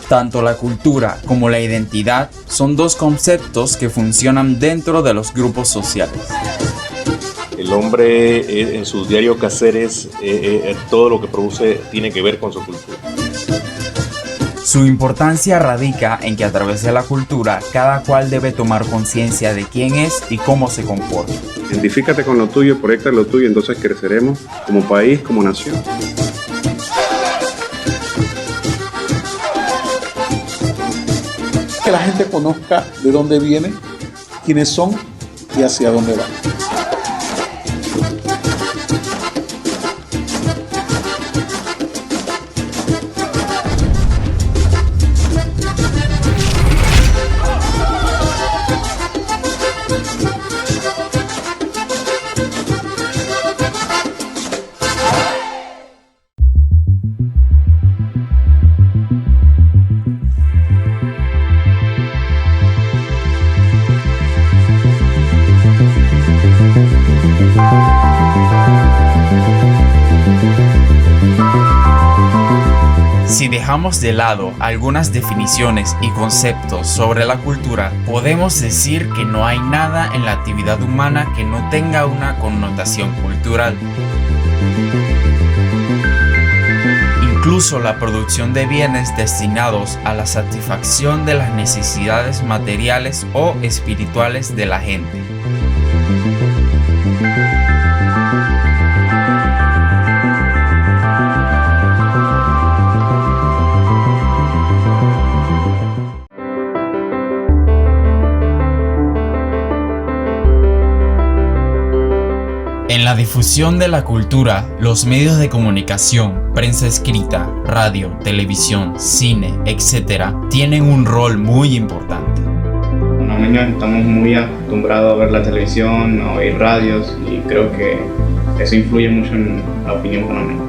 Tanto la cultura como la identidad son dos conceptos que funcionan dentro de los grupos sociales. El hombre en sus diarios quehaceres, todo lo que produce tiene que ver con su cultura. Su importancia radica en que a través de la cultura cada cual debe tomar conciencia de quién es y cómo se comporta. Identifícate con lo tuyo, proyecta lo tuyo, entonces creceremos como país, como nación. Que la gente conozca de dónde viene, quiénes son y hacia dónde van. Si dejamos de lado algunas definiciones y conceptos sobre la cultura, podemos decir que no hay nada en la actividad humana que no tenga una connotación cultural. Incluso la producción de bienes destinados a la satisfacción de las necesidades materiales o espirituales de la gente. En la difusión de la cultura, los medios de comunicación, prensa escrita, radio, televisión, cine, etc., tienen un rol muy importante. Panameños estamos muy acostumbrados a ver la televisión, a oír radios, y creo que eso influye mucho en la opinión panameña.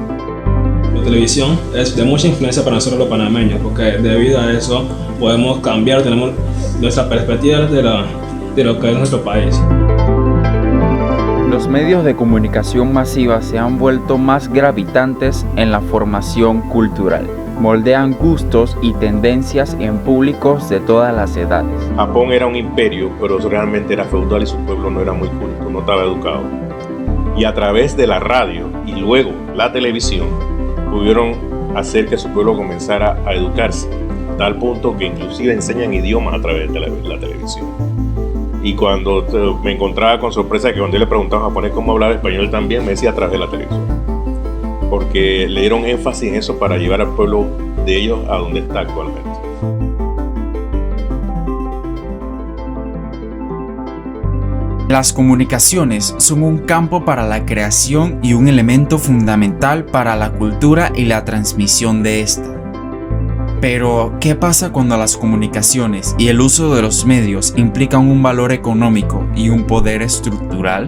La televisión es de mucha influencia para nosotros los panameños, porque debido a eso podemos cambiar, tenemos nuestra perspectiva de lo que es nuestro país. Los medios de comunicación masiva se han vuelto más gravitantes en la formación cultural. Moldean gustos y tendencias en públicos de todas las edades. Japón era un imperio, pero realmente era feudal y su pueblo no era muy culto, no estaba educado. Y a través de la radio y luego la televisión pudieron hacer que su pueblo comenzara a educarse, a tal punto que inclusive enseñan idiomas a través de la televisión. Y cuando me encontraba con sorpresa que cuando yo le preguntaba a un japonés cómo hablaba español también, me decía a través de la televisión. Porque le dieron énfasis en eso para llevar al pueblo de ellos a donde está actualmente. Las comunicaciones son un campo para la creación y un elemento fundamental para la cultura y la transmisión de esta. Pero, ¿qué pasa cuando las comunicaciones y el uso de los medios implican un valor económico y un poder estructural?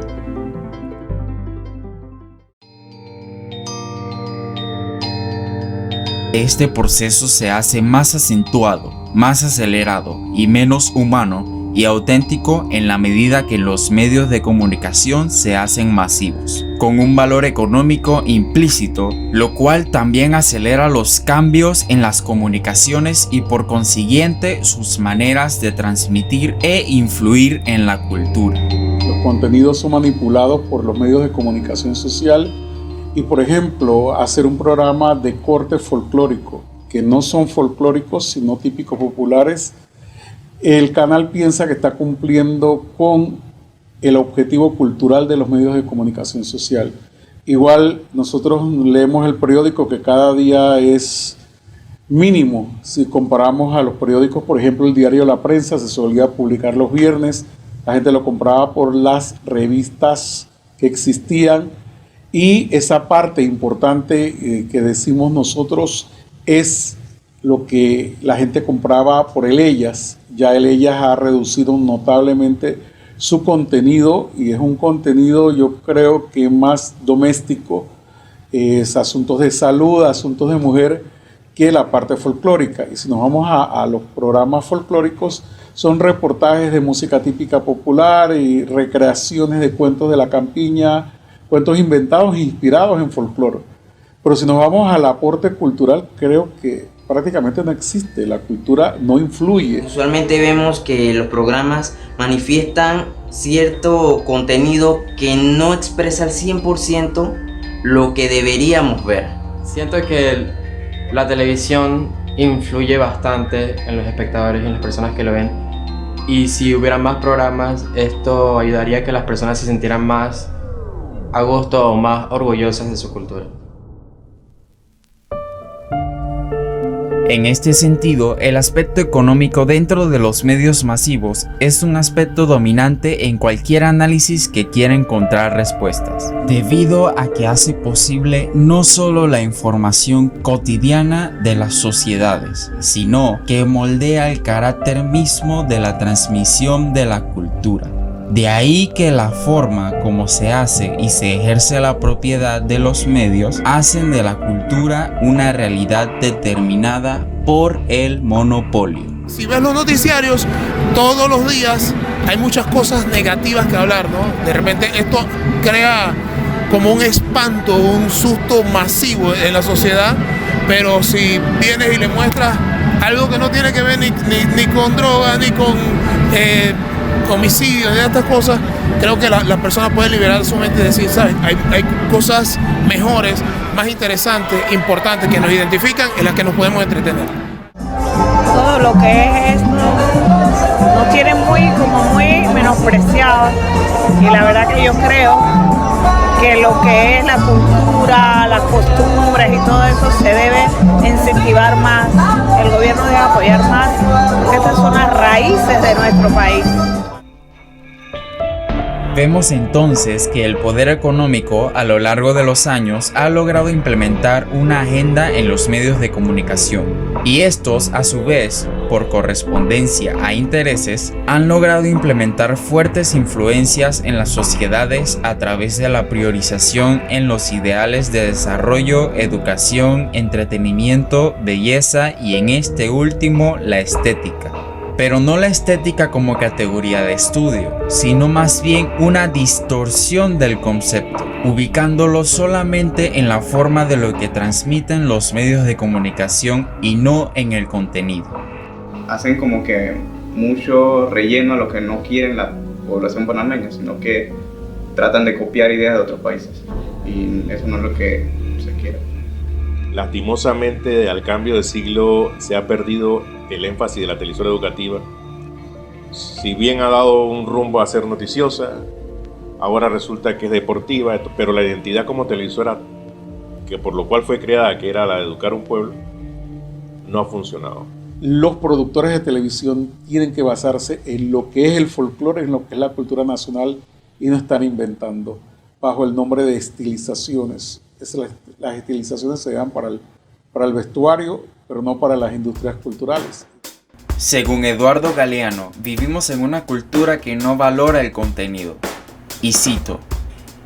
Este proceso se hace más acentuado, más acelerado y menos humano y auténtico en la medida que los medios de comunicación se hacen masivos, con un valor económico implícito, lo cual también acelera los cambios en las comunicaciones y por consiguiente sus maneras de transmitir e influir en la cultura. Los contenidos son manipulados por los medios de comunicación social y, por ejemplo, hacer un programa de corte folclórico, que no son folclóricos sino típicos populares, el canal piensa que está cumpliendo con el objetivo cultural de los medios de comunicación social. Igual nosotros leemos el periódico que cada día es mínimo. Si comparamos a los periódicos, por ejemplo, el diario La Prensa se solía publicar los viernes, la gente lo compraba por las revistas que existían y esa parte importante que decimos nosotros es lo que la gente compraba por el Ellas. Ya el Ellas ha reducido notablemente su contenido y es un contenido, yo creo que más doméstico, es asuntos de salud, asuntos de mujer, que la parte folclórica. Y si nos vamos a los programas folclóricos, son reportajes de música típica popular y recreaciones de cuentos de la campiña, cuentos inventados e inspirados en folclore. Pero si nos vamos al aporte cultural, creo que prácticamente no existe, la cultura no influye. Usualmente vemos que los programas manifiestan cierto contenido que no expresa al 100% lo que deberíamos ver. Siento que la televisión influye bastante en los espectadores y en las personas que lo ven. Y si hubiera más programas, esto ayudaría a que las personas se sintieran más a gusto o más orgullosas de su cultura. En este sentido, el aspecto económico dentro de los medios masivos es un aspecto dominante en cualquier análisis que quiera encontrar respuestas, debido a que hace posible no solo la información cotidiana de las sociedades, sino que moldea el carácter mismo de la transmisión de la cultura. De ahí que la forma como se hace y se ejerce la propiedad de los medios hacen de la cultura una realidad determinada por el monopolio. Si ves los noticiarios, todos los días hay muchas cosas negativas que hablar, ¿no? De repente esto crea como un espanto, un susto masivo en la sociedad, pero si vienes y le muestras algo que no tiene que ver ni con drogas, ni con homicidios, de estas cosas, creo que la persona puede liberar su mente y decir, ¿sabes? Hay cosas mejores, más interesantes, importantes, que nos identifican, en las que nos podemos entretener. Todo lo que es esto nos tiene muy menospreciados, y la verdad que yo creo que lo que es la cultura, las costumbres y todo eso se debe incentivar más, el gobierno debe apoyar más, porque estas son las raíces de nuestro país. Vemos entonces que el poder económico a lo largo de los años ha logrado implementar una agenda en los medios de comunicación, y estos a su vez, por correspondencia a intereses, han logrado implementar fuertes influencias en las sociedades a través de la priorización en los ideales de desarrollo, educación, entretenimiento, belleza y en este último la estética. Pero no la estética como categoría de estudio, sino más bien una distorsión del concepto, ubicándolo solamente en la forma de lo que transmiten los medios de comunicación y no en el contenido. Hacen como que mucho relleno a lo que no quieren la población panameña, sino que tratan de copiar ideas de otros países, y eso no es lo que se quiere. Lastimosamente, al cambio de siglo se ha perdido el énfasis de la televisora educativa. Si bien ha dado un rumbo a ser noticiosa, ahora resulta que es deportiva, pero la identidad como televisora, que por lo cual fue creada, que era la de educar un pueblo, no ha funcionado. Los productores de televisión tienen que basarse en lo que es el folclore, en lo que es la cultura nacional, y no están inventando bajo el nombre de estilizaciones. Las estilizaciones se dan para el vestuario, pero no para las industrias culturales. Según Eduardo Galeano, vivimos en una cultura que no valora el contenido. Y cito: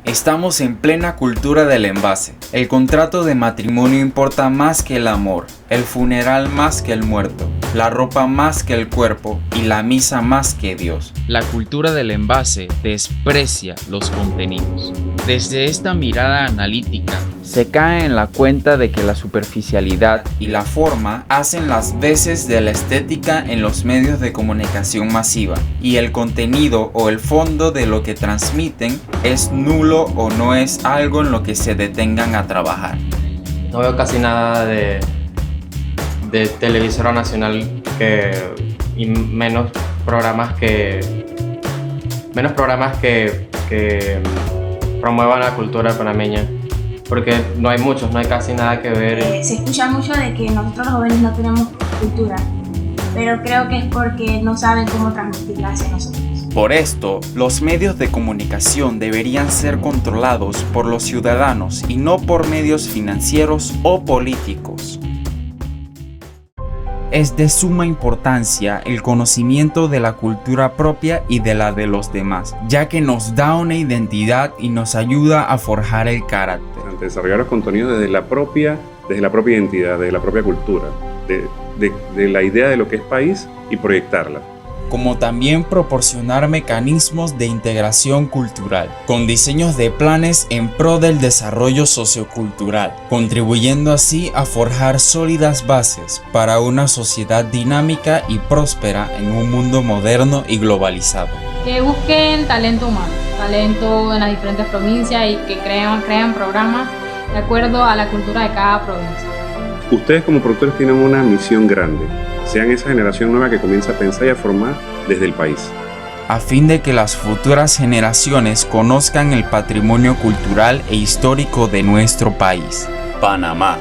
estamos en plena cultura del envase. El contrato de matrimonio importa más que el amor, el funeral más que el muerto, la ropa más que el cuerpo y la misa más que Dios. La cultura del envase desprecia los contenidos. Desde esta mirada analítica, se cae en la cuenta de que la superficialidad y la forma hacen las veces de la estética en los medios de comunicación masiva, y el contenido o el fondo de lo que transmiten es nulo o no es algo en lo que se detengan a trabajar. No veo casi nada de televisora nacional y menos programas que promuevan la cultura panameña, porque no hay muchos, no hay casi nada que ver. Se escucha mucho de que nosotros los jóvenes no tenemos cultura, pero creo que es porque no saben cómo transmitirla hacia nosotros. Por esto, los medios de comunicación deberían ser controlados por los ciudadanos y no por medios financieros o políticos. Es de suma importancia el conocimiento de la cultura propia y de la de los demás, ya que nos da una identidad y nos ayuda a forjar el carácter. Desarrollar los contenidos desde la propia identidad, desde la propia cultura, de la idea de lo que es país y proyectarla. como también proporcionar mecanismos de integración cultural, con diseños de planes en pro del desarrollo sociocultural, contribuyendo así a forjar sólidas bases para una sociedad dinámica y próspera en un mundo moderno y globalizado. Que busquen talento humano, talento en las diferentes provincias y que crean programas de acuerdo a la cultura de cada provincia. Ustedes como productores tienen una misión grande. Sean esa generación nueva que comienza a pensar y a formar desde el país, a fin de que las futuras generaciones conozcan el patrimonio cultural e histórico de nuestro país. Panamá.